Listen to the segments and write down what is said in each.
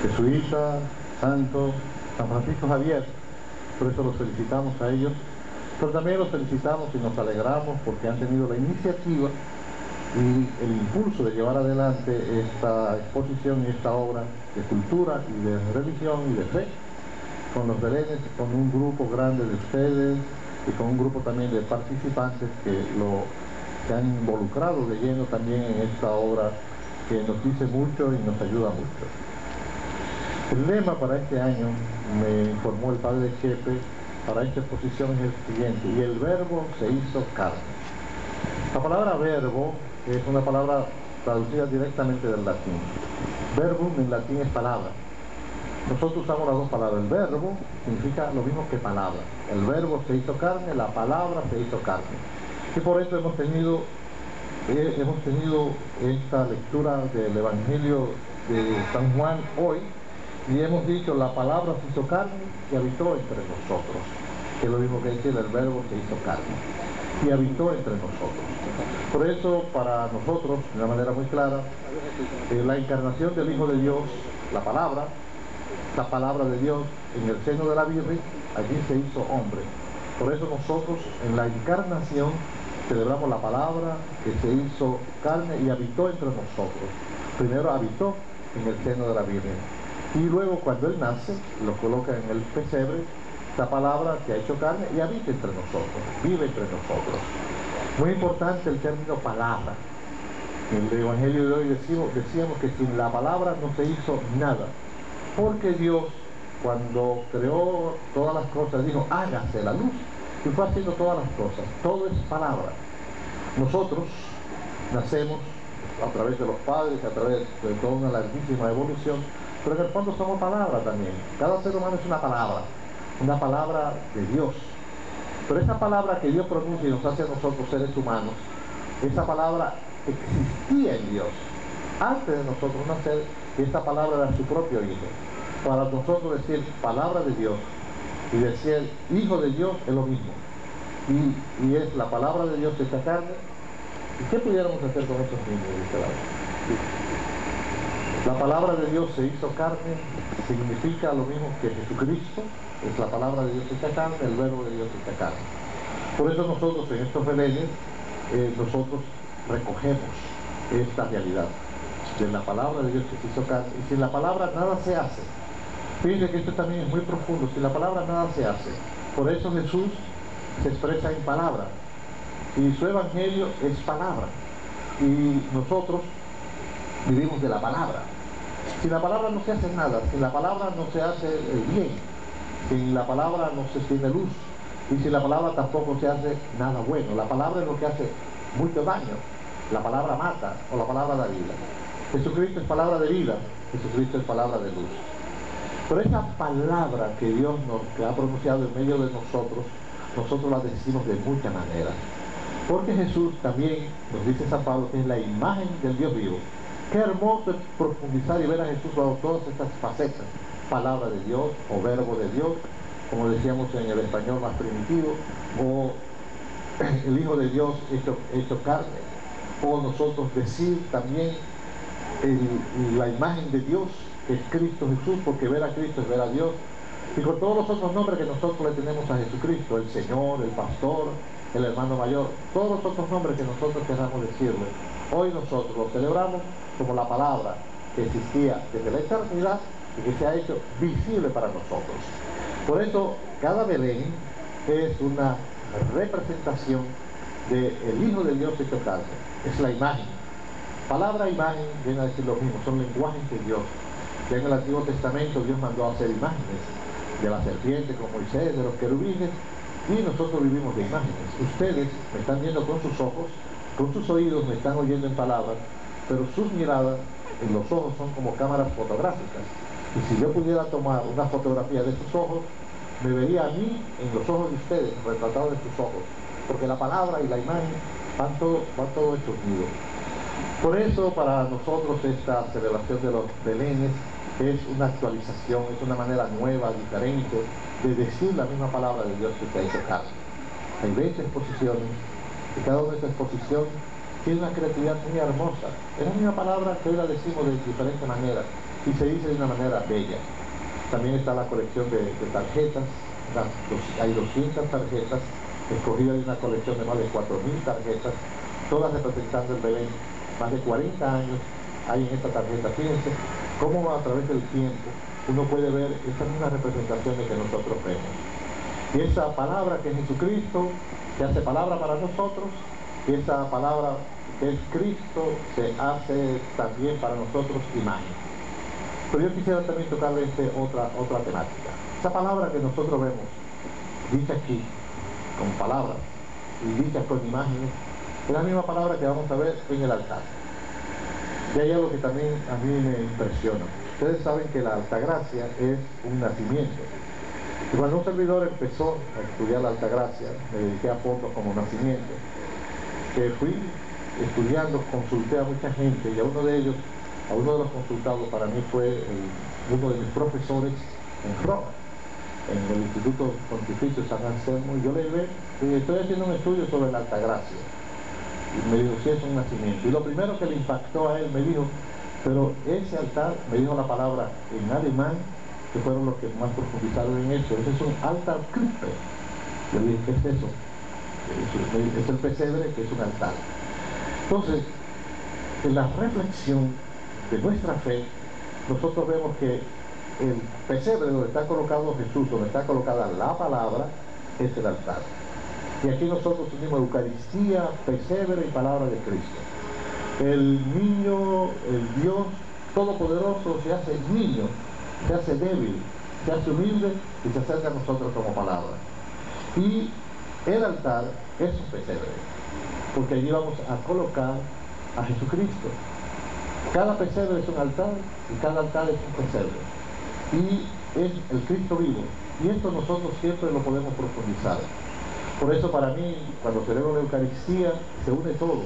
jesuita, santo, San Francisco Javier. Por eso los felicitamos a ellos, pero también los felicitamos y nos alegramos porque han tenido la iniciativa y el impulso de llevar adelante esta exposición y esta obra de cultura y de religión y de fe, con los belenes, con un grupo grande de ustedes y con un grupo también de participantes que se han involucrado de lleno también en esta obra que nos dice mucho y nos ayuda mucho. El lema para este año, me informó el padre Chepe, para esta exposición es el siguiente: y el verbo se hizo carne. La palabra verbo es una palabra traducida directamente del latín. Verbum en latín es palabra. Nosotros usamos las dos palabras. El verbo significa lo mismo que palabra. El verbo se hizo carne, la palabra se hizo carne. Y por eso hemos tenido esta lectura del Evangelio de San Juan hoy, y hemos dicho: la palabra se hizo carne y habitó entre nosotros. Que es lo mismo que decir: el verbo se hizo carne y habitó entre nosotros. Por eso, para nosotros, de una manera muy clara, la encarnación del Hijo de Dios, la palabra de Dios en el seno de la Virgen, allí se hizo hombre. Por eso nosotros en la encarnación celebramos la palabra que se hizo carne y habitó entre nosotros. Primero habitó en el seno de la Virgen, y luego cuando Él nace, lo coloca en el pesebre, esta palabra se ha hecho carne y habita entre nosotros, vive entre nosotros. Muy importante el término palabra. En el Evangelio de hoy decíamos que sin la palabra no se hizo nada, porque Dios, cuando creó todas las cosas, dijo: hágase la luz, y fue haciendo todas las cosas. Todo es palabra. Nosotros nacemos a través de los padres, a través de toda una larguísima evolución, pero en el fondo somos palabra también. Cada ser humano es una palabra de Dios. Pero esa palabra que Dios pronuncia y nos hace a nosotros seres humanos, esa palabra existía en Dios antes de nosotros nacer, y esta palabra era su propio Hijo. Para nosotros decir palabra de Dios y decir Hijo de Dios es lo mismo, y es la palabra de Dios hecha carne. ¿Y qué pudiéramos hacer con esos niños de este lado? La palabra de Dios se hizo carne significa lo mismo que Jesucristo es la palabra de Dios hecha carne, el verbo de Dios hecha carne. Por eso nosotros en estos belenes nosotros recogemos esta realidad de la palabra de Dios que se hizo carne, y sin la palabra nada se hace. Fíjense que esto también es muy profundo: sin la palabra nada se hace. Por eso Jesús se expresa en palabra, y su evangelio es palabra, y nosotros vivimos de la palabra. Sin la palabra no se hace nada, sin la palabra no se hace el bien, sin la palabra no se tiene luz, y sin la palabra tampoco se hace nada bueno. La palabra es lo que hace mucho daño. La palabra mata, o la palabra da vida. Jesucristo es palabra de vida, Jesucristo es palabra de luz. Pero esa palabra que Dios que ha pronunciado en medio de nosotros la decimos de muchas maneras. Porque Jesús también, nos dice San Pablo, que es la imagen del Dios vivo. Qué hermoso es profundizar y ver a Jesús bajo todas estas facetas: palabra de Dios, o verbo de Dios, como decíamos en el español más primitivo, o el Hijo de Dios hecho carne, o nosotros decir también la imagen de Dios, que es Cristo Jesús, porque ver a Cristo es ver a Dios, y con todos los otros nombres que nosotros le tenemos a Jesucristo: el Señor, el Pastor, el Hermano Mayor, todos los otros nombres que nosotros queramos decirle. Hoy nosotros lo celebramos como la palabra que existía desde la eternidad y que se ha hecho visible para nosotros. Por eso cada Belén es una representación del Hijo de Dios hecho carne. Es la imagen. Palabra e imagen viene a decir lo mismo, son lenguajes de Dios. Ya en el Antiguo Testamento Dios mandó a hacer imágenes de la serpiente con Moisés, de los querubines, y nosotros vivimos de imágenes. Ustedes me están viendo con sus ojos, con sus oídos me están oyendo en palabras, pero sus miradas en los ojos son como cámaras fotográficas. Y si yo pudiera tomar una fotografía de sus ojos, me vería a mí en los ojos de ustedes, retratado en sus ojos, porque la palabra y la imagen van todo hecho unido. Por eso para nosotros esta celebración de los belenes es una actualización, es una manera nueva, diferente de decir la misma palabra de Dios que se ha hecho carne. Hay 20 exposiciones, y cada una de esas exposiciones tiene una creatividad muy hermosa. Es la misma palabra que hoy la decimos de diferentes maneras, y se dice de una manera bella. También está la colección de tarjetas, hay 200 tarjetas, escogidas de una colección de más de 4.000 tarjetas, todas representando el Belén. Más de 40 años hay en esta tarjeta. Fíjense cómo a través del tiempo uno puede ver estas mismas representaciones que nosotros vemos. Y esa palabra que es Jesucristo se hace palabra para nosotros, y esa palabra que es Cristo se hace también para nosotros imagen. Pero yo quisiera también tocarle otra temática. Esa palabra que nosotros vemos, dicha aquí, con palabras, y dicha con imágenes, es la misma palabra que vamos a ver en el altar. Y hay algo que también a mí me impresiona. Ustedes saben que la Altagracia es un nacimiento. Y cuando un servidor empezó a estudiar la Altagracia, me dediqué a fondo como nacimiento, que fui estudiando, consulté a mucha gente, y a uno de los consultados para mí fue uno de mis profesores en Roma, en el Instituto Pontificio San Anselmo, y yo le dije, estoy haciendo un estudio sobre la Altagracia. Y me dijo, sí, es un nacimiento. Y lo primero que le impactó a él, me dijo, pero ese altar, me dijo la palabra en alemán, que fueron los que más profundizaron en eso, ese es un altar Krippe. Yo le dije, ¿qué es eso? Es el pesebre, que es un altar. Entonces, en la reflexión de nuestra fe, nosotros vemos que el pesebre donde está colocado Jesús, donde está colocada la palabra, es el altar. Y aquí nosotros tenemos Eucaristía, pesebre y palabra de Cristo. El niño, el Dios Todopoderoso se hace niño, se hace débil, se hace humilde y se acerca a nosotros como palabra. Y el altar es un pesebre, porque allí vamos a colocar a Jesucristo. Cada pesebre es un altar y cada altar es un pesebre. Y es el Cristo vivo. Y esto nosotros siempre lo podemos profundizar. Por eso para mí, cuando celebro la Eucaristía, se une todo.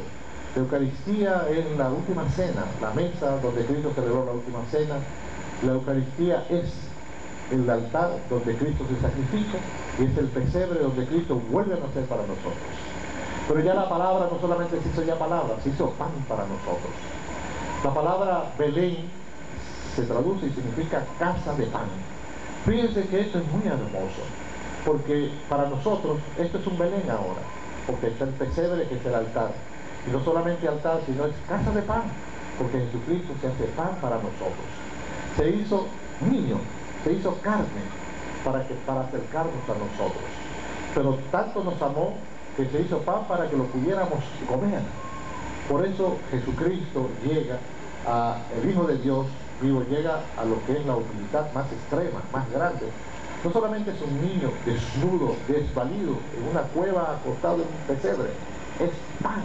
La Eucaristía es la última cena, la mesa donde Cristo celebró la última cena. La Eucaristía es el altar donde Cristo se sacrifica, y es el pesebre donde Cristo vuelve a nacer para nosotros. Pero ya la palabra no solamente se hizo ya palabra, se hizo pan para nosotros. La palabra Belén se traduce y significa casa de pan. Fíjense que esto es muy hermoso, porque para nosotros esto es un Belén ahora, porque está el pesebre, que es el altar, y no solamente altar, sino es casa de pan, porque Jesucristo se hace pan para nosotros. Se hizo niño, se hizo carne para acercarnos a nosotros, pero tanto nos amó que se hizo pan para que lo pudiéramos comer. Por eso Jesucristo llega el Hijo de Dios vivo, llega a lo que es la humildad más extrema, más grande. No solamente es un niño desnudo, desvalido, en una cueva acostado en un pesebre, es pan,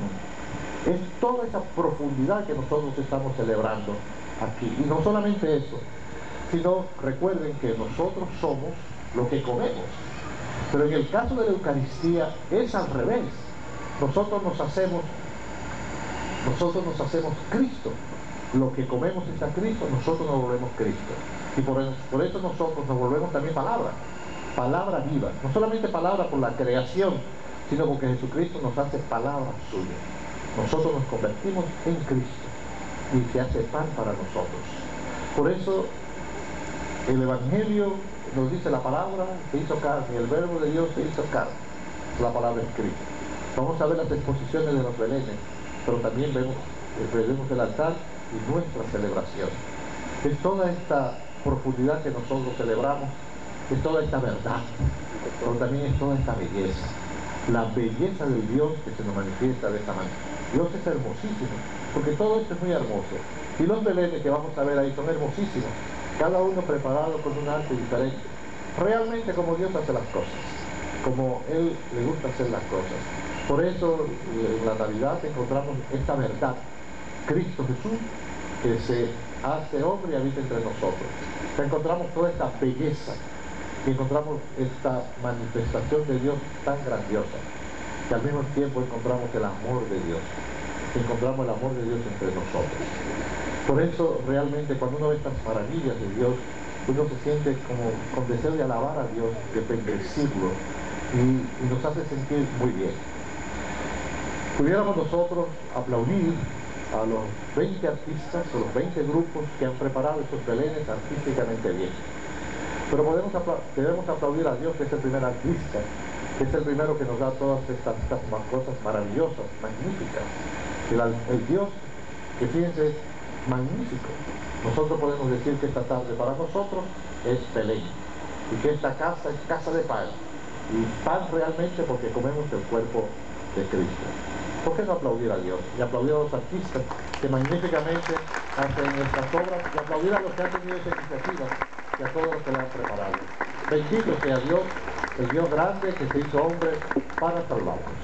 es toda esa profundidad que nosotros estamos celebrando aquí. Y no solamente eso, sino recuerden que nosotros somos lo que comemos. Pero en el caso de la Eucaristía es al revés. Nosotros nos hacemos Cristo. Lo que comemos es a Cristo, nosotros nos volvemos Cristo. Y por eso nosotros nos volvemos también palabra viva. No solamente palabra por la creación, sino porque Jesucristo nos hace palabra suya. Nosotros nos convertimos en Cristo y se hace pan para nosotros. Por eso el Evangelio nos dice la palabra se hizo carne, el verbo de Dios se hizo carne, es la palabra escrita. Vamos a ver las exposiciones de los belenes, pero también vemos el altar y nuestra celebración. Es toda esta profundidad que nosotros celebramos, es toda esta verdad, pero también es toda esta belleza, la belleza del Dios que se nos manifiesta de esta manera. Dios es hermosísimo, porque todo esto es muy hermoso, y los belenes que vamos a ver ahí son hermosísimos, cada uno preparado con un arte diferente, realmente como Dios hace las cosas, como Él le gusta hacer las cosas. Por eso en la Navidad encontramos esta verdad, Cristo Jesús, que se hace hombre y habita entre nosotros. Encontramos toda esta belleza, y encontramos esta manifestación de Dios tan grandiosa, que al mismo tiempo encontramos el amor de Dios, encontramos el amor de Dios entre nosotros. Por eso realmente cuando uno ve estas maravillas de Dios, uno se siente como con deseo de alabar a Dios, de bendecirlo, y nos hace sentir muy bien. Pudiéramos nosotros aplaudir a los 20 artistas, a los 20 grupos que han preparado estos belenes artísticamente bien. Pero debemos aplaudir a Dios, que es el primer artista, que es el primero que nos da todas estas cosas maravillosas, magníficas. El Dios, que fíjense, es magnífico. Nosotros podemos decir que esta tarde para nosotros es Belén, y que esta casa es casa de pan, y pan realmente porque comemos el cuerpo de Cristo. ¿Por qué no aplaudir a Dios? Y aplaudir a los artistas que magníficamente hacen estas obras, y aplaudir a los que han tenido esa iniciativa, y a todos los que la han preparado. Bendito sea Dios, el Dios grande que se hizo hombre para salvarnos.